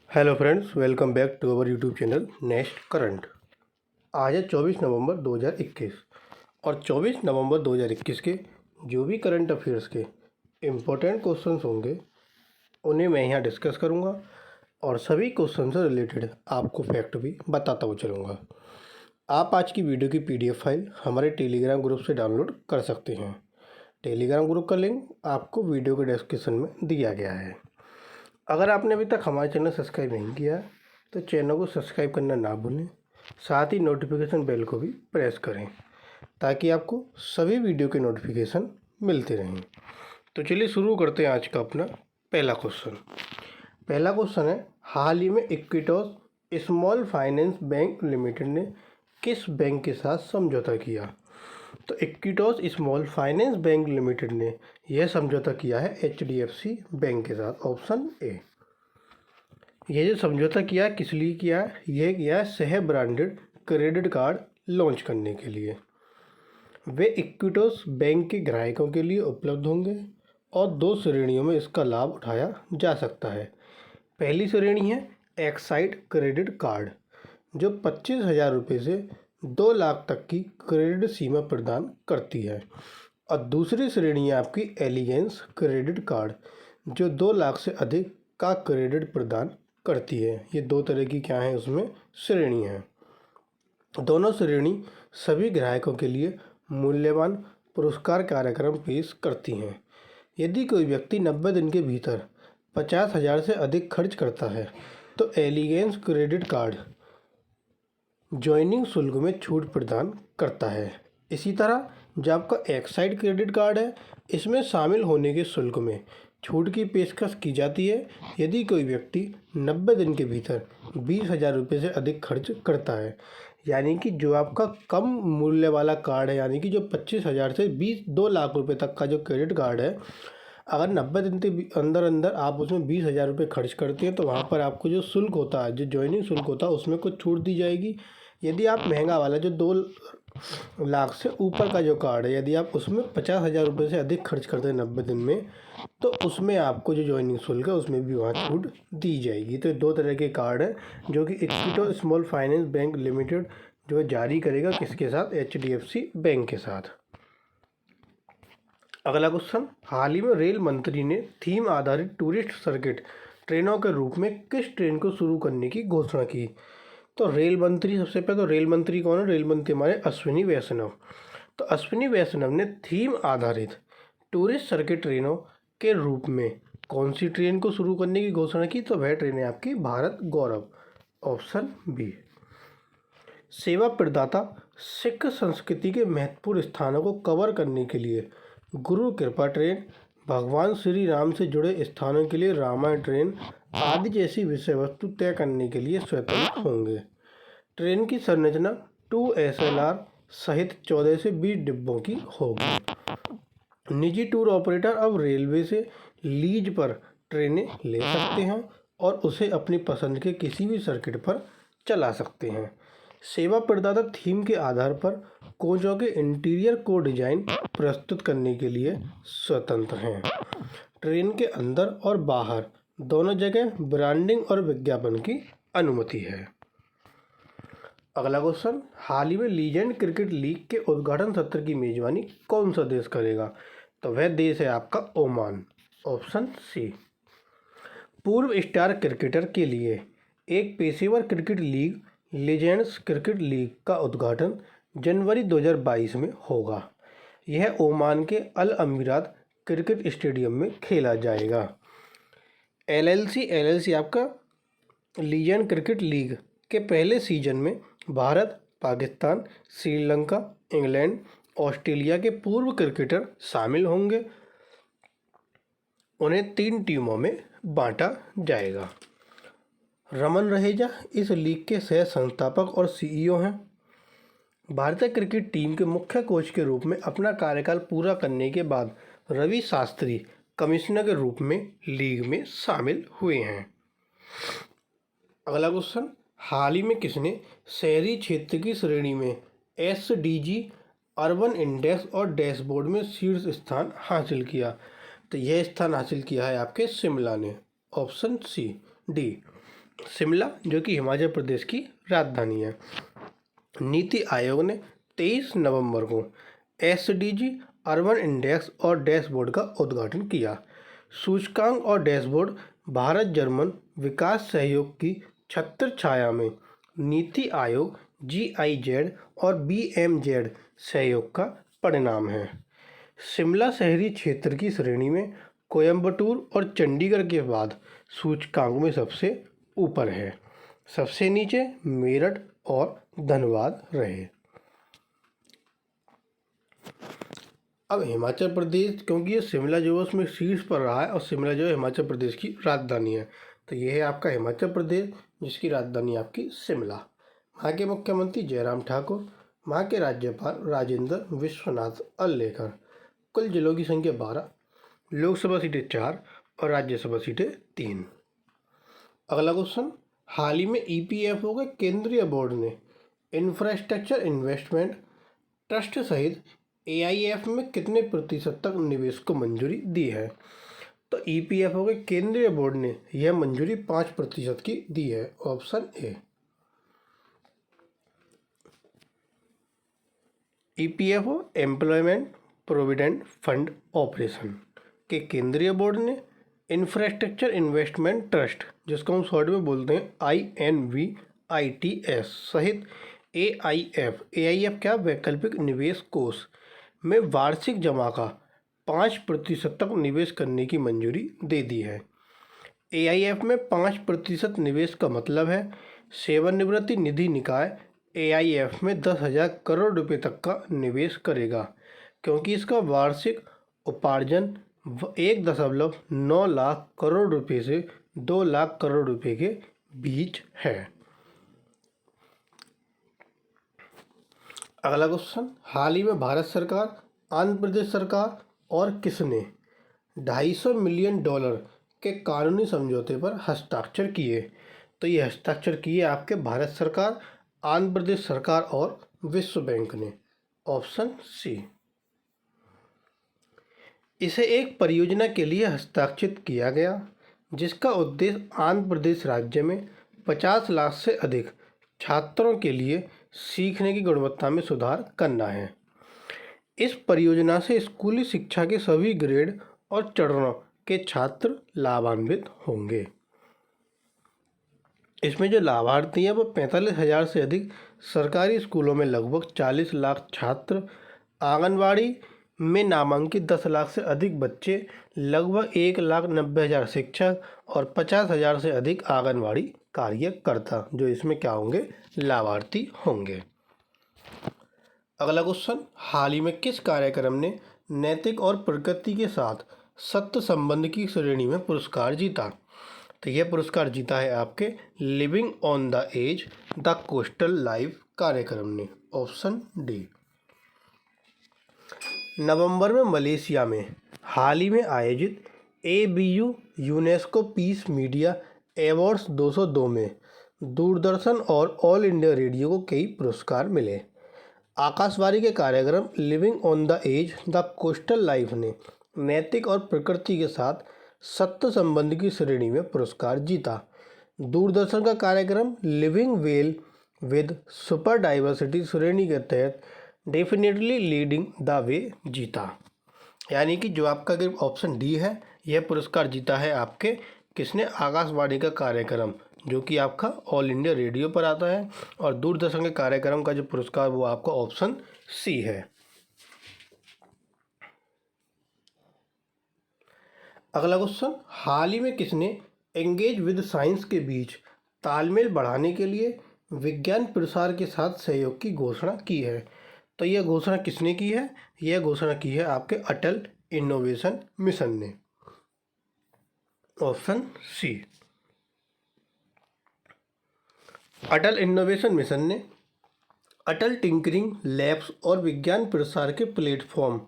Hello friends, welcome back to our YouTube channel next current. आज है 24 नवंबर 2021 और 24 नवंबर 2021 के जो भी करंट अफेयर्स के इम्पोर्टेंट क्वेश्चंस होंगे उन्हें मैं यहाँ डिस्कस करूँगा और सभी क्वेश्चन से रिलेटेड आपको फैक्ट भी बताता हुआ चलूँगा। आप आज की वीडियो की PDF फाइल हमारे टेलीग्राम ग्रुप से डाउनलोड कर सकते हैं। टेलीग्राम ग्रुप का लिंक आपको वीडियो के डिस्क्रिप्शन में दिया गया है। अगर आपने अभी तक हमारे चैनल सब्सक्राइब नहीं किया तो चैनल को सब्सक्राइब करना ना भूलें, साथ ही नोटिफिकेशन बेल को भी प्रेस करें ताकि आपको सभी वीडियो के नोटिफिकेशन मिलते रहें। तो चलिए शुरू करते हैं आज का अपना पहला क्वेश्चन। पहला क्वेश्चन है, हाल ही में Iquitos small finance bank limited ने किस बैंक के साथ समझौता किया? तो Iquitos small finance bank limited ने यह समझौता किया है HDFC बैंक के साथ, ऑप्शन ए। ये जो समझौता किया किस लिए किया है? यह किया है सह ब्रांडेड क्रेडिट कार्ड लॉन्च करने के लिए। वे इक्विटोस बैंक के ग्राहकों के लिए उपलब्ध होंगे और 2 श्रेणियों में इसका लाभ उठाया जा सकता है। पहली श्रेणी है एक्साइड क्रेडिट कार्ड, जो 25,000 रुपये से 2 लाख तक की क्रेडिट सीमा प्रदान करती है, और दूसरी श्रेणी है आपकी एलिगेंस क्रेडिट कार्ड, जो 2 लाख से अधिक का क्रेडिट प्रदान करती है। ये 2 तरह की क्या है उसमें श्रेणी हैं। दोनों श्रेणी सभी ग्राहकों के लिए मूल्यवान पुरस्कार कार्यक्रम पेश करती हैं। यदि कोई व्यक्ति 90 दिन के भीतर 50,000 से अधिक खर्च करता है तो एलिगेंस क्रेडिट कार्ड ज्वाइनिंग शुल्क में छूट प्रदान करता है। इसी तरह जो आपका एक्साइड क्रेडिट कार्ड है, इसमें शामिल होने के शुल्क में छूट की पेशकश की जाती है यदि कोई व्यक्ति 90 दिन के भीतर 20,000 रुपये से अधिक खर्च करता है। यानी कि जो आपका कम मूल्य वाला कार्ड है, यानी कि जो 25,000 से 2 लाख रुपये तक का जो क्रेडिट कार्ड है, अगर 90 दिन के अंदर अंदर आप उसमें 20,000 रुपये खर्च करते हैं तो वहाँ पर आपको जो शुल्क होता है, जो ज्वाइनिंग शुल्क होता है, उसमें कुछ छूट दी जाएगी। यदि आप महंगा वाला जो 2 लाख से ऊपर का जो कार्ड है, यदि आप उसमें 50,000 रुपये से अधिक खर्च करते हैं 90 दिन में, तो उसमें आपको जो ज्वाइनिंग शुल्क है उसमें भी वहाँ छूट दी जाएगी। तो 2 तरह के कार्ड हैं जो कि इक्विटो स्मॉल फाइनेंस बैंक लिमिटेड जो है जारी करेगा, किसके साथ? HDFC बैंक के साथ। अगला क्वेश्चन, हाल ही में रेल मंत्री ने थीम आधारित टूरिस्ट सर्किट ट्रेनों के रूप में किस ट्रेन को शुरू करने की घोषणा की? तो रेल मंत्री, सबसे पहले तो रेल मंत्री कौन है? रेल मंत्री हमारे अश्विनी वैष्णव। तो अश्विनी वैष्णव ने थीम आधारित टूरिस्ट सर्किट ट्रेनों के रूप में कौन सी ट्रेन को शुरू करने की घोषणा की? तो वह ट्रेन है आपकी भारत गौरव, ऑप्शन बी। सेवा प्रदाता सिख संस्कृति के महत्वपूर्ण स्थानों को कवर करने के लिए गुरु कृपा ट्रेन, भगवान श्री राम से जुड़े स्थानों के लिए रामायण ट्रेन आदि जैसी विषय वस्तु तय करने के लिए स्वतंत्र होंगे। ट्रेन की संरचना 2 SLR सहित 14 से 20 डिब्बों की होगी। निजी टूर ऑपरेटर अब रेलवे से लीज पर ट्रेनें ले सकते हैं और उसे अपनी पसंद के किसी भी सर्किट पर चला सकते हैं। सेवा प्रदाता थीम के आधार पर कोचों के इंटीरियर को डिजाइन प्रस्तुत करने के लिए स्वतंत्र हैं। ट्रेन के अंदर और बाहर दोनों जगह ब्रांडिंग और विज्ञापन की अनुमति है। अगला क्वेश्चन, हाल ही में लीजेंड क्रिकेट लीग के उद्घाटन सत्र की मेजबानी कौन सा देश करेगा? तो वह देश है आपका ओमान, ऑप्शन सी। पूर्व स्टार क्रिकेटर के लिए एक पेशेवर cricket league legends cricket league का उद्घाटन जनवरी 2022 में होगा। यह ओमान के अल अमीरात क्रिकेट स्टेडियम में खेला जाएगा। LLC आपका लीजेंड क्रिकेट लीग के पहले सीजन में भारत, पाकिस्तान, श्रीलंका, इंग्लैंड, ऑस्ट्रेलिया के पूर्व क्रिकेटर शामिल होंगे। उन्हें 3 टीमों में बांटा जाएगा। रमन रहेजा इस लीग के सह संस्थापक और CEO हैं। भारतीय क्रिकेट टीम के मुख्य कोच के रूप में अपना कार्यकाल पूरा करने के बाद रवि शास्त्री कमिश्नर के रूप में लीग में शामिल हुए हैं। अगला क्वेश्चन, हाल ही में किसने शहरी क्षेत्र की श्रेणी में SDG अर्बन इंडेक्स और डैशबोर्ड में शीर्ष स्थान हासिल किया? तो यह स्थान हासिल किया है आपके शिमला ने, ऑप्शन डी। शिमला जो कि हिमाचल प्रदेश की राजधानी है। नीति आयोग ने 23 नवंबर को एसडीजी अर्बन इंडेक्स और डैशबोर्ड का उद्घाटन किया। सूचकांक और डैशबोर्ड भारत जर्मन विकास सहयोग की छत्र छाया में नीति आयोग GIZ और BMZ सहयोग का परिणाम है। शिमला शहरी क्षेत्र की श्रेणी में कोयंबटूर और चंडीगढ़ के बाद सूचकांक में सबसे ऊपर है। सबसे नीचे मेरठ और धनबाद रहे। अब हिमाचल प्रदेश, क्योंकि ये शिमला जो है उसमें शीर्ष पर रहा है और शिमला जो है हिमाचल प्रदेश की राजधानी है, तो ये है आपका हिमाचल प्रदेश जिसकी राजधानी आपकी शिमला। वहाँ के मुख्यमंत्री जयराम ठाकुर, वहाँ के राज्यपाल राजेंद्र विश्वनाथ अल्लेकर। कुल जिलों की संख्या 12, लोकसभा सीटें 4 और राज्यसभा सीटें 3। अगला क्वेश्चन, हाल ही में EPFO के केंद्रीय बोर्ड ने इंफ्रास्ट्रक्चर इन्वेस्टमेंट ट्रस्ट सहित AIF में कितने प्रतिशत तक निवेश को मंजूरी दी है? तो EPFO के केंद्रीय बोर्ड ने यह मंजूरी 5% की दी है। Option A. EPFO employment provident fund operation के केंद्रीय बोर्ड ने इंफ्रास्ट्रक्चर इन्वेस्टमेंट ट्रस्ट, जिसको हम शॉर्ट में बोलते हैं INVITS सहित AIF क्या वैकल्पिक निवेश कोष में वार्षिक जमा का 5% तक निवेश करने की मंजूरी दे दी है। AIF में 5% निवेश का मतलब है सेवानिवृत्ति निधि निकाय AIF में 10,000 करोड़ रुपए तक का निवेश करेगा, क्योंकि इसका वार्षिक उपार्जन 1.9 लाख करोड़ रुपए से 2 लाख करोड़ रुपए के बीच है। अगला क्वेश्चन, हाल ही में भारत सरकार, आंध्र प्रदेश सरकार और किसने $250 मिलियन के कानूनी समझौते पर हस्ताक्षर किए? तो ये हस्ताक्षर किए आपके भारत सरकार, आंध्र प्रदेश सरकार और विश्व बैंक ने। Option C. इसे एक परियोजना के लिए हस्ताक्षरित किया गया जिसका उद्देश्य आंध्र प्रदेश राज्य में 50 लाख से अधिक छात्रों के लिए सीखने की गुणवत्ता में सुधार करना है। इस परियोजना से स्कूली शिक्षा के सभी ग्रेड और चरणों के छात्र लाभान्वित होंगे। इसमें जो लाभार्थी हैं वो 45,000 से अधिक सरकारी स्कूलों में लगभग 40 लाख छात्र, आंगनवाड़ी में नामांकित 10 लाख से अधिक बच्चे, लगभग 1,90,000 शिक्षक और 50,000 से अधिक आंगनवाड़ी कार्यकर्ता जो इसमें क्या होंगे, लाभार्थी होंगे। अगला क्वेश्चन, हाल ही में किस कार्यक्रम ने नैतिक और प्रकृति के साथ सत्य संबंध की श्रेणी में पुरस्कार जीता? तो यह पुरस्कार जीता है आपके living on the edge the coastal life कार्यक्रम ने। Option D. नवंबर में मलेशिया में हाल ही में आयोजित ABU UNESCO peace media awards 202 में दूरदर्शन और ऑल इंडिया रेडियो को कई पुरस्कार मिले। आकाशवाणी के कार्यक्रम living on the edge the coastal life ने नैतिक और प्रकृति के साथ सत्य संबंध की श्रेणी में पुरस्कार जीता। दूरदर्शन का कार्यक्रम living well with super diversity श्रेणी के तहत डेफिनेटली लीडिंग द वे जीता। यानी कि जो आपका ऑप्शन डी है, यह पुरस्कार जीता है आपके किसने, आकाशवाणी का कार्यक्रम जो कि आपका ऑल इंडिया रेडियो पर आता है, और दूरदर्शन के कार्यक्रम का जो पुरस्कार वो आपका ऑप्शन सी है। अगला क्वेश्चन, हाल ही में किसने एंगेज विद साइंस के बीच तालमेल बढ़ाने के लिए विज्ञान प्रसार के साथ सहयोग की घोषणा की है? तो यह घोषणा किसने की है? यह घोषणा की है आपके अटल इनोवेशन मिशन ने। Option C. Atal innovation mission ने अटल टिंकरिंग लैब्स और विज्ञान प्रसार के प्लेटफॉर्म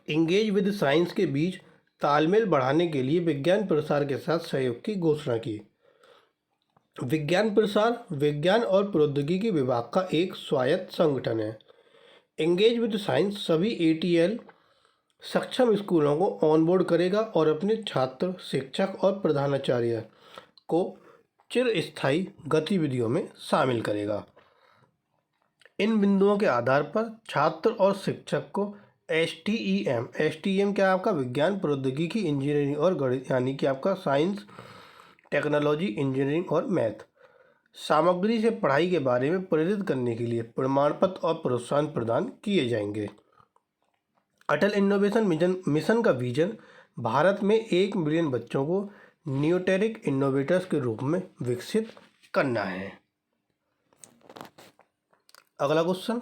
एंगेज विद साइंस के बीच तालमेल बढ़ाने के लिए विज्ञान प्रसार के साथ सहयोग की घोषणा की। विज्ञान प्रसार विज्ञान और प्रौद्योगिकी विभाग का एक स्वायत्त संगठन है। एंगेज विद साइंस सभी ATL सक्षम स्कूलों को ऑनबोर्ड करेगा और अपने छात्र, शिक्षक और प्रधानाचार्य को चिरस्थायी गतिविधियों में शामिल करेगा। इन बिंदुओं के आधार पर छात्र और शिक्षक को STEM क्या है आपका विज्ञान, प्रौद्योगिकी, इंजीनियरिंग और गणित यानी कि आपका साइंस, टेक्नोलॉजी, इंजीनियरिंग और मैथ सामग्री से पढ़ाई के बारे में प्रेरित करने के लिए प्रमाण पत्र और प्रोत्साहन प्रदान किए जाएंगे। अटल इनोवेशन मिशन का विजन भारत में 1 मिलियन बच्चों को न्यूटेरिक इनोवेटर्स के रूप में विकसित करना है। अगला क्वेश्चन,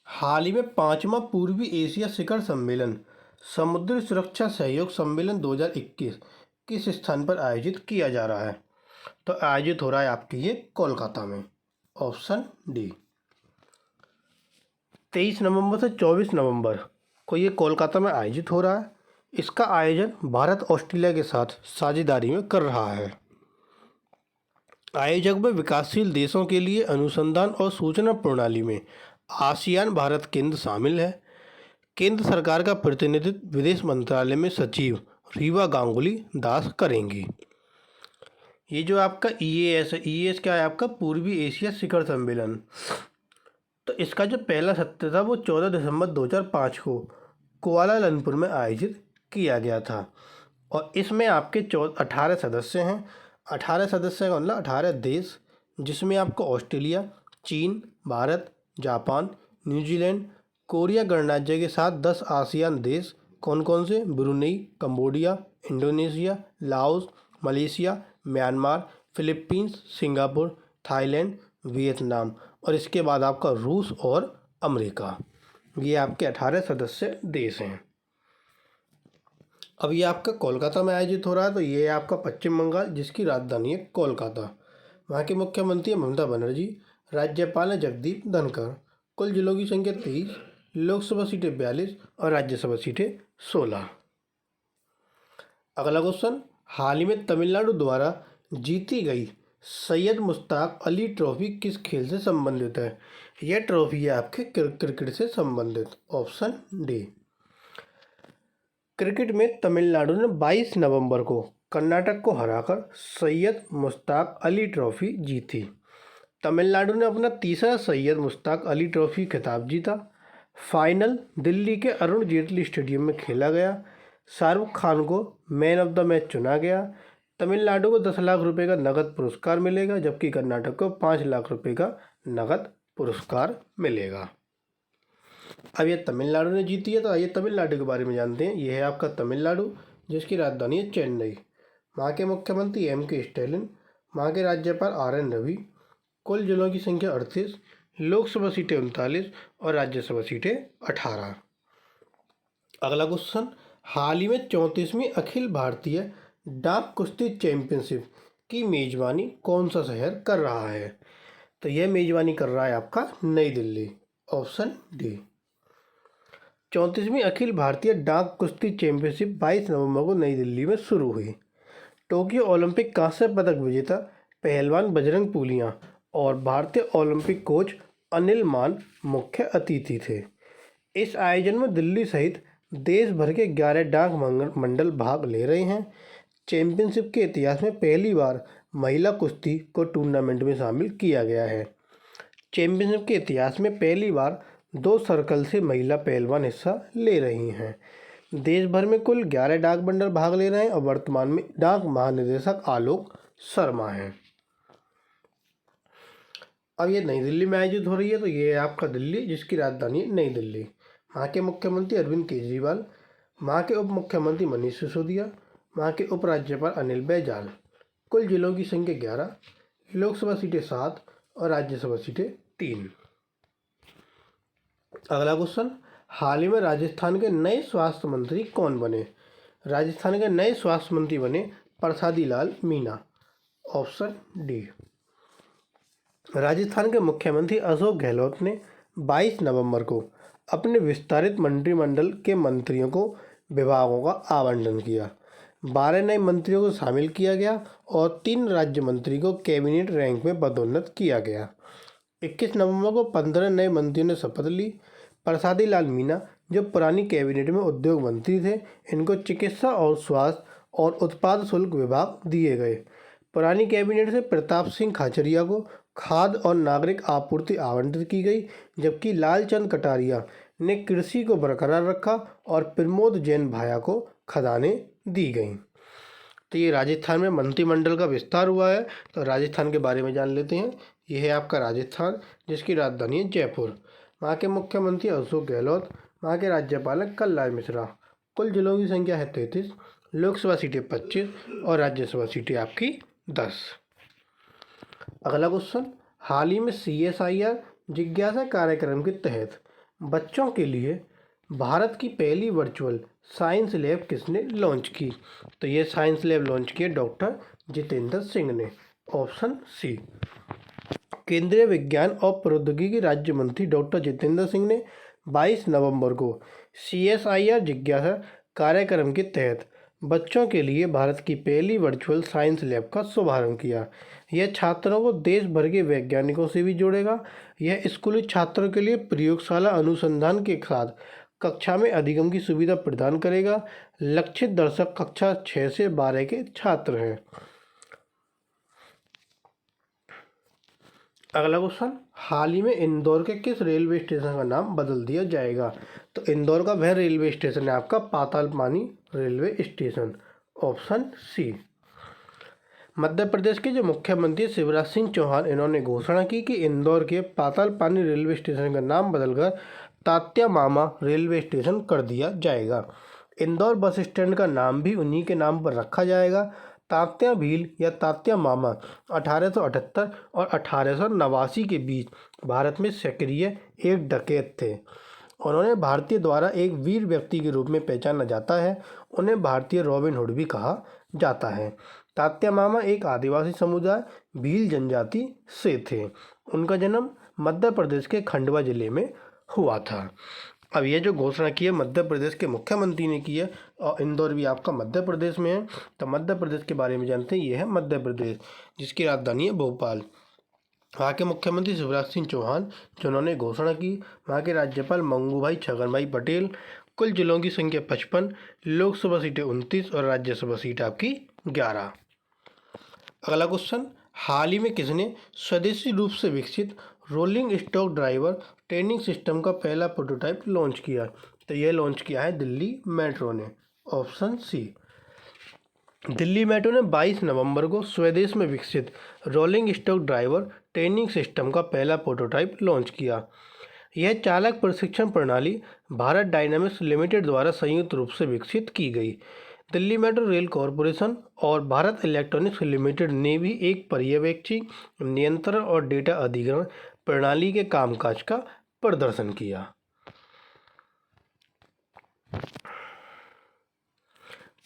हाल ही में 5वां पूर्वी एशिया शिखर सम्मेलन समुद्री सुरक्षा सहयोग सम्मेलन 2021 किस स्थान पर आयोजित किया जा रहा है? तो आयोजित हो रहा है आपके ये कोलकाता में। Option D. 23 नवंबर से 24 नवंबर को ये कोलकाता में आयोजित हो रहा है। इसका आयोजन भारत ऑस्ट्रेलिया के साथ साझेदारी में कर रहा है। आयोजक में विकासशील देशों के लिए अनुसंधान और सूचना प्रणाली में आसियान भारत केंद्र शामिल है। केंद्र सरकार का प्रतिनिधित्व विदेश मंत्रालय में सचिव रीवा गांगुली दास करेंगी। ये जो आपका EAS है, EAS क्या है आपका पूर्वी एशिया शिखर सम्मेलन, तो इसका जो पहला सत्र था वो 14 दिसंबर 2005 को कुआलालंपुर में आयोजित किया गया था और इसमें आपके 18 सदस्य हैं। 18 सदस्य का मतलब 18 देश, जिसमें आपको ऑस्ट्रेलिया, चीन, भारत, जापान, न्यूजीलैंड, कोरिया गणराज्य के साथ 10 आसियान देश कौन कौन से? Brunei, Cambodia, Indonesia, Laos, Malaysia, Myanmar, Philippines, Singapore, Thailand, Vietnam और इसके बाद आपका रूस और अमेरिका। ये आपके 18 सदस्य देश हैं। अब ये आपका कोलकाता में आयोजित हो रहा है, तो ये आपका पश्चिम बंगाल, जिसकी राजधानी है कोलकाता। वहाँ के मुख्यमंत्री ममता बनर्जी, राज्यपाल है जगदीप धनखड़। कुल जिलों की संख्या 23, लोकसभा सीटें 42 और राज्यसभा सीटें 16। अगला क्वेश्चन, हाल ही में तमिलनाडु द्वारा जीती गई सैयद मुश्ताक अली ट्रॉफी किस खेल से संबंधित है? यह ट्रॉफी है आपके क्रिकेट से संबंधित। Option D. क्रिकेट में तमिलनाडु ने 22 नवंबर को कर्नाटक को हराकर सैयद मुश्ताक अली ट्रॉफी जीती। तमिलनाडु ने अपना तीसरा सैयद मुश्ताक अली ट्रॉफी खिताब जीता। फाइनल दिल्ली के अरुण जेटली स्टेडियम में खेला गया। शाहरुख खान को मैन ऑफ द मैच चुना गया। तमिलनाडु को 10 लाख रुपए का नगद पुरस्कार मिलेगा, जबकि कर्नाटक को 5 लाख रुपए का नगद पुरस्कार मिलेगा। अब ये तमिलनाडु ने जीती है, तो आइए तमिलनाडु के बारे में जानते हैं। ये है आपका तमिलनाडु, जिसकी राजधानी है चेन्नई। वहाँ के मुख्यमंत्री MK स्टैलिन, वहाँ के राज्यपाल RN रवि। कुल जिलों की संख्या 38, लोकसभा सीटें 39 और राज्यसभा सीटें 18। अगला क्वेश्चन, हाल ही में 34वीं अखिल भारतीय डाक कुश्ती चैंपियनशिप की मेजबानी कौन सा शहर कर रहा है? तो यह मेजबानी कर रहा है आपका नई दिल्ली। Option D. 34वीं अखिल भारतीय डाक कुश्ती चैंपियनशिप 22 नवंबर को नई दिल्ली में शुरू हुई। टोक्यो ओलंपिक कांस्य पदक विजेता पहलवान बजरंग पूनिया और भारतीय ओलंपिक कोच अनिल मान मुख्य अतिथि थे। इस आयोजन में दिल्ली सहित देश भर के 11 डाक मंडल भाग ले रहे हैं। चैंपियनशिप के इतिहास में पहली बार महिला कुश्ती को टूर्नामेंट में शामिल किया गया है। चैंपियनशिप के इतिहास में पहली बार 2 सर्कल से महिला पहलवान हिस्सा ले रही हैं। देश भर में कुल 11 डाक मंडल भाग ले रहे हैं और वर्तमान में डाक महानिदेशक आलोक शर्मा हैं। अब ये नई दिल्ली में आयोजित हो रही है, तो ये है आपका दिल्ली, जिसकी राजधानी है नई दिल्ली। वहाँ के मुख्यमंत्री अरविंद केजरीवाल, वहाँ के उप मुख्यमंत्री मनीष सिसोदिया, वहाँ के उपराज्यपाल अनिल बैजल। कुल जिलों की संख्या 11, लोकसभा सीटें 7 और राज्यसभा सीटें 3। अगला क्वेश्चन, हाल ही में राजस्थान के नए स्वास्थ्य मंत्री कौन बने? राजस्थान के नए स्वास्थ्य मंत्री बने प्रसादी लाल मीणा। Option D. राजस्थान के मुख्यमंत्री अशोक गहलोत ने 22 नवंबर को अपने विस्तारित मंत्रिमंडल के मंत्रियों को विभागों का आवंटन किया। 12 नए मंत्रियों को शामिल किया गया और 3 राज्य मंत्री को कैबिनेट रैंक में पदोन्नत किया गया। 21 नवंबर को 15 नए मंत्रियों ने शपथ ली। प्रसादी लाल मीणा, जो पुरानी कैबिनेट में उद्योग मंत्री थे, इनको चिकित्सा और स्वास्थ्य और उत्पाद शुल्क विभाग दिए गए। पुरानी कैबिनेट से प्रताप सिंह खाचरिया को खाद्य और नागरिक आपूर्ति आवंटित की गई, जबकि लालचंद कटारिया ने कृषि को बरकरार रखा और प्रमोद जैन भाया को खदानें दी गईं। तो ये राजस्थान में मंत्रिमंडल का विस्तार हुआ है। तो राजस्थान के बारे में जान लेते हैं। ये है आपका राजस्थान, जिसकी राजधानी है जयपुर। वहाँ के मुख्यमंत्री अशोक गहलोत, वहाँ के राज्यपाल हैं कलराज मिश्रा। कुल जिलों की संख्या है 33, लोकसभा सीटें 25 और राज्यसभा सीटें आपकी 10। अगला क्वेश्चन, हाल ही में CSIR जिज्ञासा कार्यक्रम के तहत बच्चों के लिए भारत की पहली वर्चुअल साइंस लैब किसने लॉन्च की? तो ये साइंस लैब लॉन्च की है डॉक्टर जितेंद्र सिंह ने। Option C. केंद्रीय विज्ञान और प्रौद्योगिकी राज्य मंत्री डॉक्टर जितेंद्र सिंह ने 22 नवंबर को CSIR जिज्ञासा कार्यक्रम के तहत बच्चों के लिए भारत की पहली वर्चुअल साइंस लैब का शुभारंभ किया। यह छात्रों को देश भर के वैज्ञानिकों से भी जोड़ेगा। यह स्कूली छात्रों के लिए प्रयोगशाला अनुसंधान के साथ कक्षा में अधिगम की सुविधा प्रदान करेगा। लक्षित दर्शक कक्षा 6 से 12 के छात्र हैं। अगला क्वेश्चन, हाल ही में इंदौर के किस रेलवे स्टेशन का नाम बदल दिया जाएगा? तो इंदौर का वह रेलवे स्टेशन है आपका Patalpani railway station. Option C. Madhya Pradesh के जो मुख्यमंत्री शिवराज सिंह चौहान, इन्होंने घोषणा की कि इंदौर के पातालपानी रेलवे स्टेशन का नाम बदलकर तात्या मामा रेलवे स्टेशन कर दिया जाएगा। इंदौर बस स्टैंड का नाम भी उन्हीं के नाम पर रखा जाएगा। तात्या भील या तात्या मामा 1878 और 1889 के बीच भारत में सक्रिय एक डकैत थे। उन्होंने भारतीय द्वारा एक वीर व्यक्ति के रूप में पहचाना जाता है। उन्हें भारतीय रॉबिन हुड भी कहा जाता है। तात्या मामा एक आदिवासी समुदाय भील जनजाति से थे। उनका जन्म मध्य प्रदेश के खंडवा जिले में हुआ था। अब ये जो घोषणा की है मध्य प्रदेश के मुख्यमंत्री ने की है, और इंदौर भी आपका मध्य प्रदेश में है। तो मध्य प्रदेश के बारे में जानते हैं। ये है मध्य प्रदेश, जिसकी राजधानी है भोपाल। वहाँ के मुख्यमंत्री शिवराज सिंह चौहान, जिन्होंने घोषणा की। वहाँ के राज्यपाल मंगूभाई छगनभाई पटेल। कुल जिलों की संख्या 55, लोकसभा सीटें 29 और राज्यसभा सीट आपकी 11। अगला क्वेश्चन, हाल ही में किसने स्वदेशी रूप से विकसित rolling stock driver training system का पहला प्रोटोटाइप लॉन्च किया? तो यह लॉन्च किया है दिल्ली मेट्रो ने। Option C. दिल्ली मेट्रो ने 22 नवंबर को स्वदेश में विकसित rolling stock driver training system का पहला प्रोटोटाइप लॉन्च किया। यह चालक प्रशिक्षण प्रणाली भारत डायनामिक्स लिमिटेड द्वारा संयुक्त रूप से विकसित की गई। दिल्ली मेट्रो रेल कॉरपोरेशन और भारत इलेक्ट्रॉनिक्स लिमिटेड ने भी एक पर्यवेक्षी, नियंत्रण और डेटा अधिग्रहण प्रणाली के कामकाज का प्रदर्शन किया।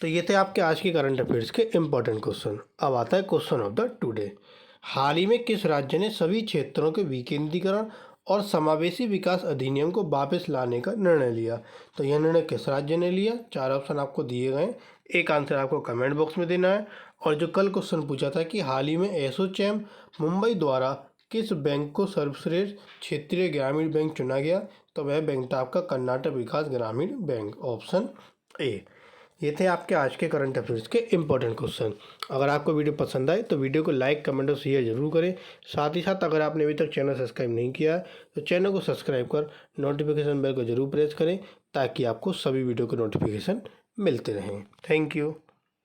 तो ये थे आपके आज के करंट अफेयर्स के इम्पोर्टेंट क्वेश्चन। अब आता है क्वेश्चन ऑफ द टुडे। हाल ही में किस राज्य ने सभी क्षेत्रों के विकेंद्रीकरण और समावेशी विकास अधिनियम को वापस लाने का निर्णय लिया? तो यह निर्णय किस राज्य ने लिया? 4 ऑप्शन आपको दिए गए। एक आंसर आपको कमेंट बॉक्स में देना है। और जो कल क्वेश्चन पूछा था कि हाल ही में एसोचैम मुंबई द्वारा किस बैंक को सर्वश्रेष्ठ क्षेत्रीय ग्रामीण बैंक चुना गया? तो वह बैंक था आपका कर्नाटक विकास ग्रामीण बैंक। Option A. ये थे आपके आज के करंट अफेयर्स के इम्पोर्टेंट क्वेश्चन। अगर आपको वीडियो पसंद आए तो वीडियो को लाइक, कमेंट और शेयर जरूर करें। साथ ही साथ अगर आपने अभी तक चैनल सब्सक्राइब नहीं किया है तो चैनल को सब्सक्राइब कर नोटिफिकेशन बेल को जरूर प्रेस करें, ताकि आपको सभी वीडियो के नोटिफिकेशन मिलते रहें। Thank you.